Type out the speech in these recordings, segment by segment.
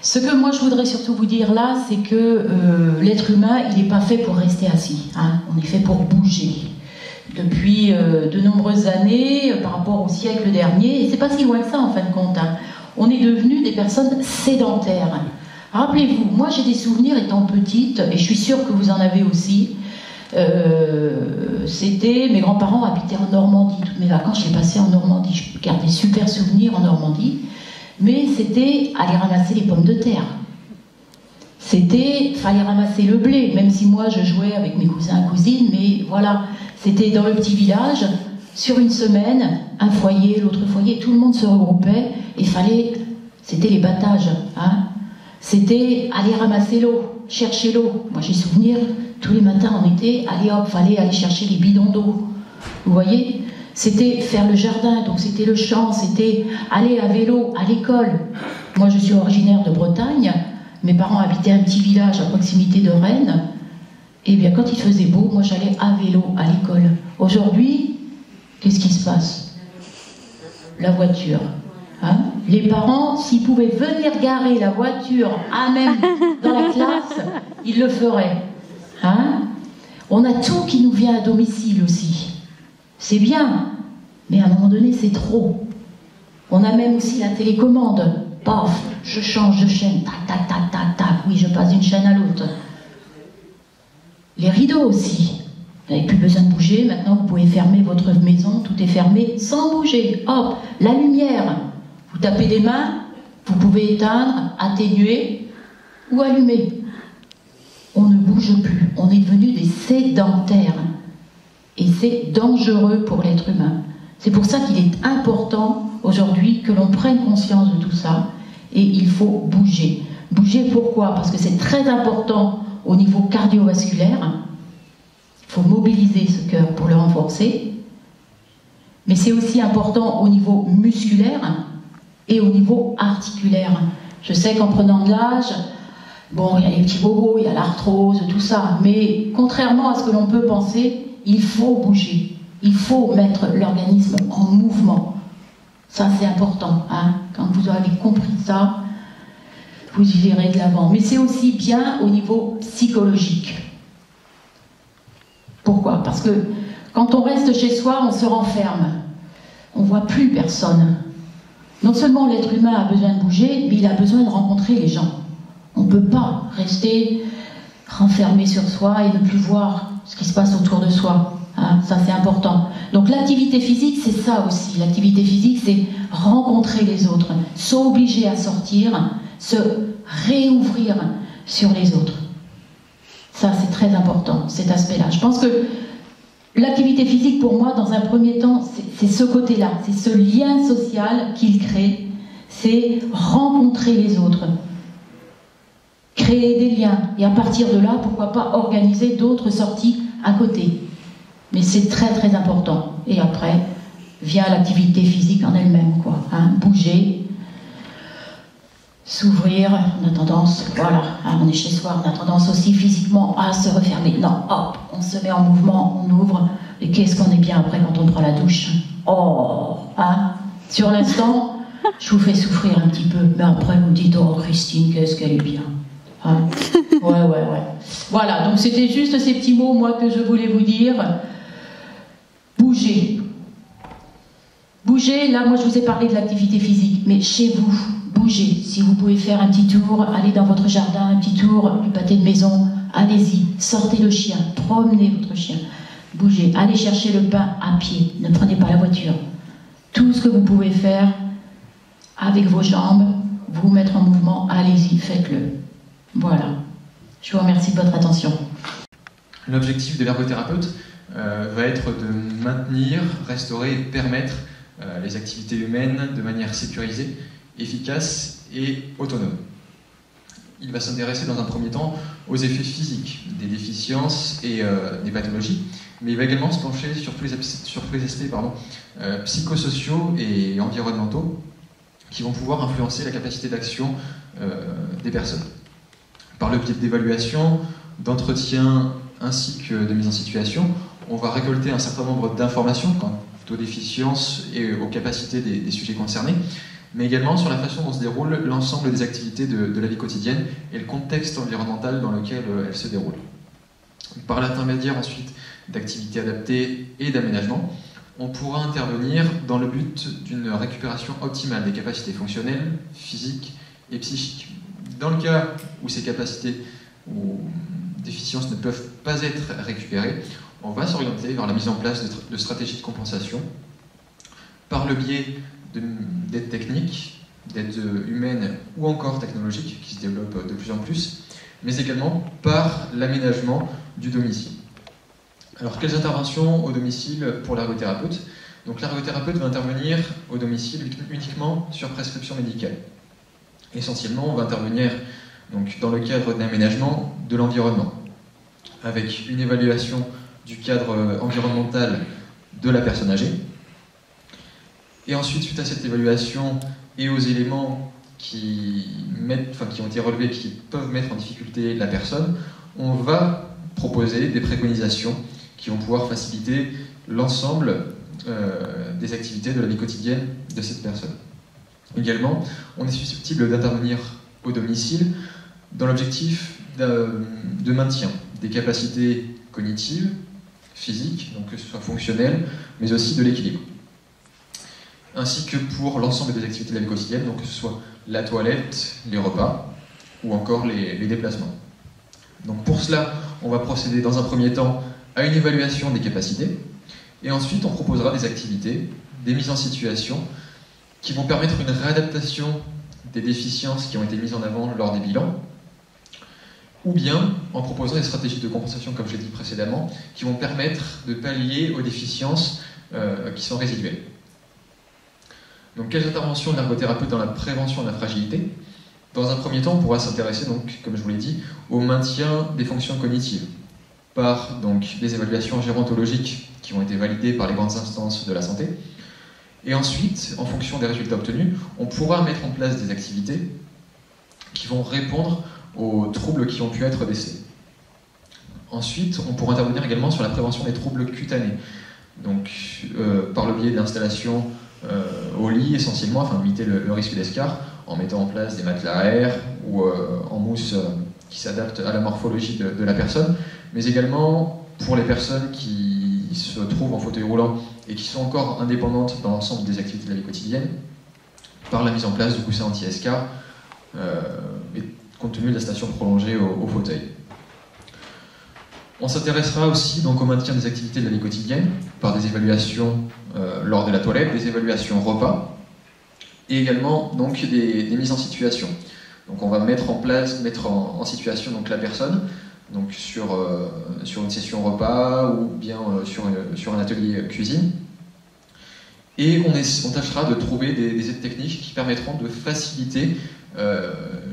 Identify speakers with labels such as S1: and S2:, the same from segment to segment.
S1: Ce que moi je voudrais surtout vous dire là, c'est que l'être humain, il n'est pas fait pour rester assis. Hein. On est fait pour bouger. Depuis de nombreuses années, par rapport au siècle dernier, et c'est pas si loin que ça en fin de compte, hein, on est devenus des personnes sédentaires. Rappelez-vous, moi j'ai des souvenirs étant petite, et je suis sûre que vous en avez aussi. Mes grands-parents habitaient en Normandie. Toutes mes vacances, je les passais en Normandie. Je garde des super souvenirs en Normandie. Mais c'était aller ramasser les pommes de terre. Fallait ramasser le blé, même si moi je jouais avec mes cousins et cousines, mais voilà, c'était dans le petit village, sur une semaine, un foyer, l'autre foyer, tout le monde se regroupait, et c'était les battages, hein. C'était aller ramasser l'eau, chercher l'eau. Moi j'ai souvenir, tous les matins en été, fallait aller chercher les bidons d'eau. Vous voyez ? C'était faire le jardin, donc c'était le champ, c'était aller à vélo à l'école. Moi je suis originaire de Bretagne, mes parents habitaient un petit village à proximité de Rennes, et bien quand il faisait beau, moi j'allais à vélo à l'école. Aujourd'hui, qu'est-ce qui se passe ? La voiture. Hein ? Les parents, s'ils pouvaient venir garer la voiture même dans la classe, ils le feraient. Hein ? On a tout qui nous vient à domicile aussi. C'est bien, mais à un moment donné, c'est trop. On a même aussi la télécommande. Paf, je change de chaîne, tac, tac, tac, tac, tac. Oui, je passe d'une chaîne à l'autre. Les rideaux aussi. Vous n'avez plus besoin de bouger. Maintenant, vous pouvez fermer votre maison. Tout est fermé sans bouger. Hop, la lumière. Vous tapez des mains. Vous pouvez éteindre, atténuer ou allumer. On ne bouge plus. On est devenus des sédentaires. Et c'est dangereux pour l'être humain. C'est pour ça qu'il est important aujourd'hui que l'on prenne conscience de tout ça. Et il faut bouger. Bouger pourquoi ? Parce que c'est très important au niveau cardiovasculaire. Il faut mobiliser ce cœur pour le renforcer. Mais c'est aussi important au niveau musculaire et au niveau articulaire. Je sais qu'en prenant de l'âge, bon, il y a les petits bobos, il y a l'arthrose, tout ça. Mais contrairement à ce que l'on peut penser, il faut bouger. Il faut mettre l'organisme en mouvement. Ça, c'est important. Hein. Quand vous avez compris ça, vous y verrez de l'avant. Mais c'est aussi bien au niveau psychologique. Pourquoi ? Parce que quand on reste chez soi, on se renferme. On ne voit plus personne. Non seulement l'être humain a besoin de bouger, mais il a besoin de rencontrer les gens. On ne peut pas rester renfermé sur soi et ne plus voir ce qui se passe autour de soi. Hein, ça, c'est important. Donc l'activité physique, c'est ça aussi. L'activité physique, c'est rencontrer les autres, s'obliger à sortir, se réouvrir sur les autres. Ça, c'est très important, cet aspect-là. Je pense que l'activité physique, pour moi, dans un premier temps, c'est ce côté-là, c'est ce lien social qu'il crée, c'est rencontrer les autres, créer des liens, et à partir de là, pourquoi pas organiser d'autres sorties à côté. Mais c'est très très important. Et après, vient l'activité physique en elle-même, quoi. Hein, bouger, s'ouvrir, on a tendance, voilà, hein, on est chez soi, on a tendance aussi physiquement à se refermer. Non, hop, on se met en mouvement, on ouvre, et qu'est-ce qu'on est bien après quand on prend la douche. Oh, hein, sur l'instant, je vous fais souffrir un petit peu, mais après vous me dites, oh Christine, qu'est-ce qu'elle est bien. Hein, ouais. Voilà, donc c'était juste ces petits mots, moi, que je voulais vous dire. Bouger. Bouger, là, moi, je vous ai parlé de l'activité physique, mais chez vous, bougez. Si vous pouvez faire un petit tour, allez dans votre jardin, un petit tour du pâté de maison, allez-y, sortez le chien, promenez votre chien, bougez, allez chercher le pain à pied, ne prenez pas la voiture. Tout ce que vous pouvez faire avec vos jambes, vous mettre en mouvement, allez-y, faites-le. Voilà. Je vous remercie de votre attention.
S2: L'objectif de l'ergothérapeute va être de maintenir, restaurer et permettre les activités humaines de manière sécurisée, efficace et autonome. Il va s'intéresser dans un premier temps aux effets physiques des déficiences et des pathologies, mais il va également se pencher sur tous les aspects psychosociaux et environnementaux qui vont pouvoir influencer la capacité d'action des personnes. Par le biais d'évaluation, d'entretien ainsi que de mise en situation, on va récolter un certain nombre d'informations quant aux déficiences et aux capacités des sujets concernés, mais également sur la façon dont se déroule l'ensemble des activités de la vie quotidienne et le contexte environnemental dans lequel elles se déroulent. Par l'intermédiaire ensuite d'activités adaptées et d'aménagement, on pourra intervenir dans le but d'une récupération optimale des capacités fonctionnelles, physiques et psychiques. Dans le cas où ces capacités ou déficiences ne peuvent pas être récupérées, on va s'orienter vers la mise en place de stratégies de compensation par le biais d'aides techniques, d'aides humaines ou encore technologiques qui se développent de plus en plus, mais également par l'aménagement du domicile. Alors, quelles interventions au domicile pour l'ergothérapeute? Donc, l'ergothérapeute va intervenir au domicile uniquement sur prescription médicale. Essentiellement, on va intervenir donc, dans le cadre d'aménagement de l'environnement, avec une évaluation du cadre environnemental de la personne âgée. Et ensuite, suite à cette évaluation et aux éléments qui ont été relevés, qui peuvent mettre en difficulté la personne, on va proposer des préconisations qui vont pouvoir faciliter l'ensemble des activités de la vie quotidienne de cette personne. Également, on est susceptible d'intervenir au domicile dans l'objectif de maintien des capacités cognitives, physiques, donc que ce soit fonctionnelles, mais aussi de l'équilibre. Ainsi que pour l'ensemble des activités de la vie quotidienne, donc que ce soit la toilette, les repas, ou encore les déplacements. Donc pour cela, on va procéder dans un premier temps à une évaluation des capacités, et ensuite on proposera des activités, des mises en situation, qui vont permettre une réadaptation des déficiences qui ont été mises en avant lors des bilans, ou bien en proposant des stratégies de compensation, comme je l'ai dit précédemment, qui vont permettre de pallier aux déficiences qui sont résiduelles. Donc, quelles interventions de l'ergothérapeute dans la prévention de la fragilité? Dans un premier temps, on pourra s'intéresser, donc, comme je vous l'ai dit, au maintien des fonctions cognitives, par donc, des évaluations gérontologiques qui ont été validées par les grandes instances de la santé. Et ensuite, en fonction des résultats obtenus, on pourra mettre en place des activités qui vont répondre aux troubles qui ont pu être décelés. Ensuite, on pourra intervenir également sur la prévention des troubles cutanés, donc par le biais d'installations au lit essentiellement, afin de limiter le risque d'escarre, en mettant en place des matelas à air ou en mousse qui s'adaptent à la morphologie de la personne, mais également pour les personnes qui se trouvent en fauteuil roulant et qui sont encore indépendantes dans l'ensemble des activités de la vie quotidienne, par la mise en place de coussins anti-escarre, et compte tenu de la station prolongée au fauteuil. On s'intéressera aussi donc au maintien des activités de la vie quotidienne par des évaluations lors de la toilette, des évaluations repas, et également donc des mises en situation. Donc on va mettre en situation donc la personne donc sur une session repas ou bien sur un atelier cuisine. Et on tâchera de trouver des aides techniques qui permettront de faciliter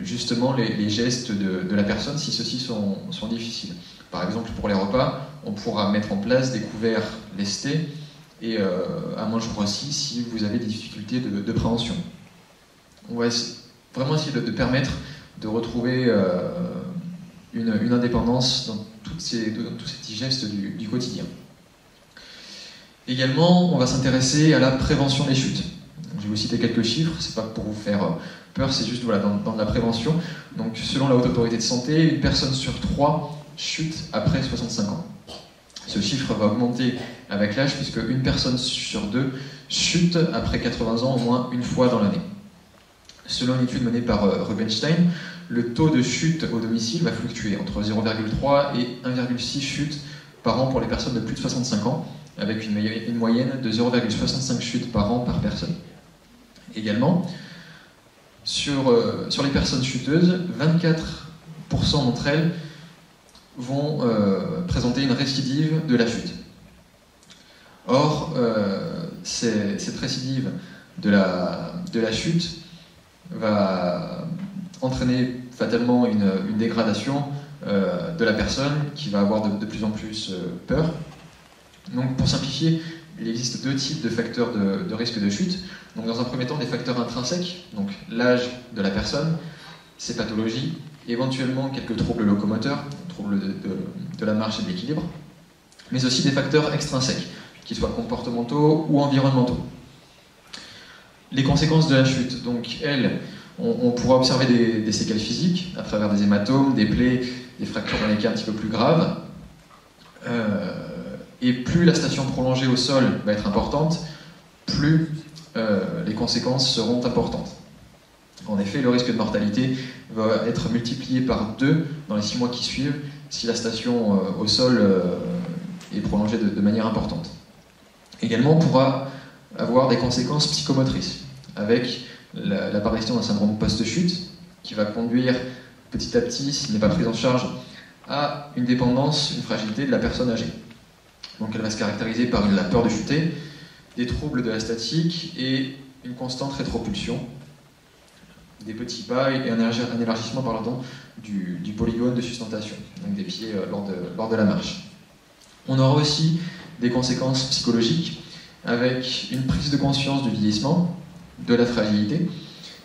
S2: justement les gestes de la personne si ceux-ci sont difficiles. Par exemple, pour les repas, on pourra mettre en place des couverts lestés et à manche-brosse si vous avez des difficultés de préhension. On va vraiment essayer de permettre de retrouver une indépendance dans tous ces petits gestes du quotidien. Également, on va s'intéresser à la prévention des chutes. Je vais vous citer quelques chiffres, c'est pas pour vous faire peur, c'est juste voilà, dans la prévention. Donc, selon la Haute Autorité de Santé, une personne sur 3 chute après 65 ans. Ce chiffre va augmenter avec l'âge, puisque une personne sur 2 chute après 80 ans au moins une fois dans l'année. Selon une étude menée par Rubenstein, le taux de chute au domicile va fluctuer entre 0,3 et 1,6 chutes par an pour les personnes de plus de 65 ans, avec une moyenne de 0,65 chutes par an par personne. Également, sur les personnes chuteuses, 24% d'entre elles vont présenter une récidive de la chute. Or, cette récidive de la chute va entraîner fatalement une dégradation de la personne qui va avoir de plus en plus peur. Donc, pour simplifier, il existe 2 types de facteurs de risque de chute. Donc, dans un premier temps, des facteurs intrinsèques, donc l'âge de la personne, ses pathologies, éventuellement quelques troubles locomoteurs, troubles de la marche et de l'équilibre, mais aussi des facteurs extrinsèques, qu'ils soient comportementaux ou environnementaux. Les conséquences de la chute, donc elles, on pourra observer des séquelles physiques à travers des hématomes, des plaies, des fractures dans les cas un petit peu plus graves. Et plus la station prolongée au sol va être importante, plus les conséquences seront importantes. En effet, le risque de mortalité va être multiplié par 2 dans les 6 mois qui suivent si la station au sol est prolongée de manière importante. Également, on pourra avoir des conséquences psychomotrices, avec l'apparition d'un syndrome post-chute qui va conduire petit à petit, s'il n'est pas pris en charge, à une dépendance, une fragilité de la personne âgée. Donc elle va se caractériser par la peur de chuter, des troubles de la statique et une constante rétropulsion, des petits pas et un élargissement du polygone de sustentation, donc des pieds lors de la marche. On aura aussi des conséquences psychologiques avec une prise de conscience du vieillissement, de la fragilité,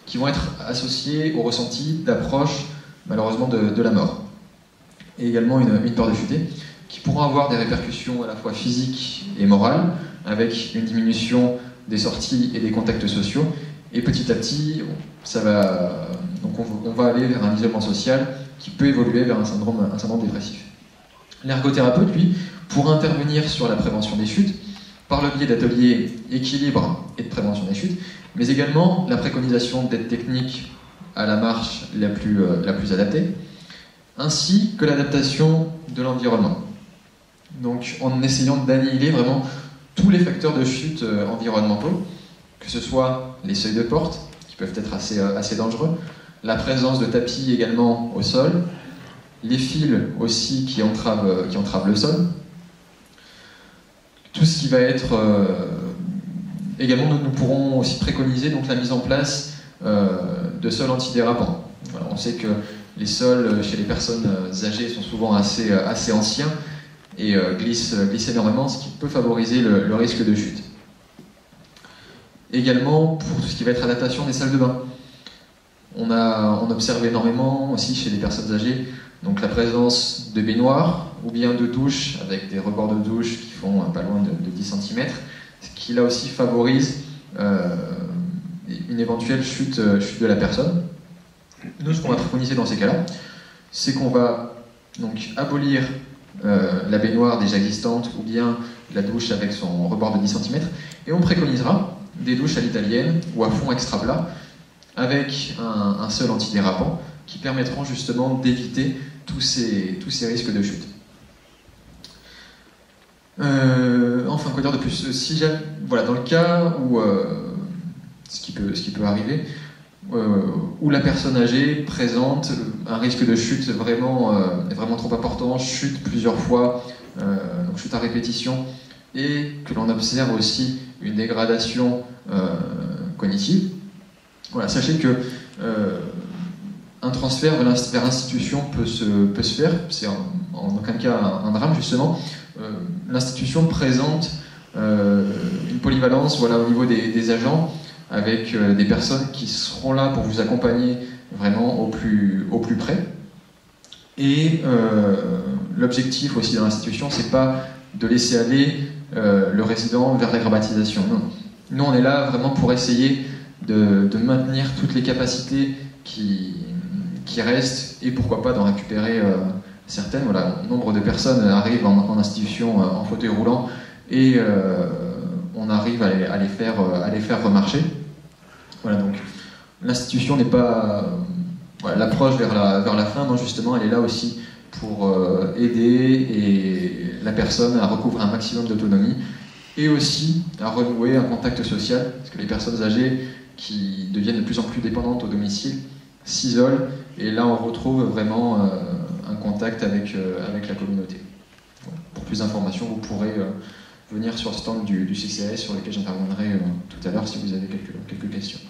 S2: qui vont être associées au ressenti d'approche, malheureusement, de la mort. Et également une peur de chuter, qui pourront avoir des répercussions à la fois physiques et morales, avec une diminution des sorties et des contacts sociaux. Et petit à petit, on va aller vers un isolement social qui peut évoluer vers un syndrome dépressif. L'ergothérapeute, lui, pourra intervenir sur la prévention des chutes par le biais d'ateliers équilibre et de prévention des chutes, mais également la préconisation d'aide technique à la marche la plus adaptée, ainsi que l'adaptation de l'environnement. Donc en essayant d'annihiler vraiment tous les facteurs de chute environnementaux, que ce soit les seuils de porte, qui peuvent être assez dangereux, la présence de tapis également au sol, les fils aussi qui entravent le sol, tout ce qui va être... également, nous pourrons aussi préconiser donc, la mise en place de sols antidérapants. Voilà, on sait que les sols chez les personnes âgées sont souvent assez anciens et glissent énormément, ce qui peut favoriser le risque de chute. Également, pour tout ce qui va être adaptation des salles de bain. On observe énormément aussi chez les personnes âgées donc la présence de baignoires ou bien de douches avec des rebords de douche qui font pas loin de 10 cm, ce qui là aussi favorise une éventuelle chute de la personne. Nous, ce qu'on va préconiser dans ces cas-là, c'est qu'on va donc abolir la baignoire déjà existante ou bien la douche avec son rebord de 10 cm et on préconisera des douches à l'italienne ou à fond extra plat avec un sol antidérapant qui permettront justement d'éviter tous ces risques de chute. Enfin, quoi dire de plus? Voilà, dans le cas où ce qui peut arriver, où la personne âgée présente un risque de chute vraiment trop important, chute plusieurs fois, donc chute à répétition, et que l'on observe aussi une dégradation cognitive. Voilà, sachez que un transfert vers l'institution peut se faire, c'est en aucun cas un drame justement. L'institution présente une polyvalence au niveau des agents, avec des personnes qui seront là pour vous accompagner vraiment au plus près. Et l'objectif aussi de l'institution, c'est pas de laisser aller le résident vers la grammatisation. Non. Nous, on est là vraiment pour essayer de maintenir toutes les capacités qui restent et pourquoi pas d'en récupérer certaines. Voilà, nombre de personnes arrivent en institution en fauteuil roulant et on arrive à les faire remarcher. Voilà, donc l'institution n'est pas l'approche vers la fin, non, justement, elle est là aussi pour aider la personne à recouvrer un maximum d'autonomie et aussi à renouer un contact social, parce que les personnes âgées qui deviennent de plus en plus dépendantes au domicile s'isolent, et là on retrouve vraiment un contact avec la communauté. Bon, pour plus d'informations, vous pourrez venir sur le stand du CCAS sur lequel j'interviendrai tout à l'heure si vous avez quelques questions.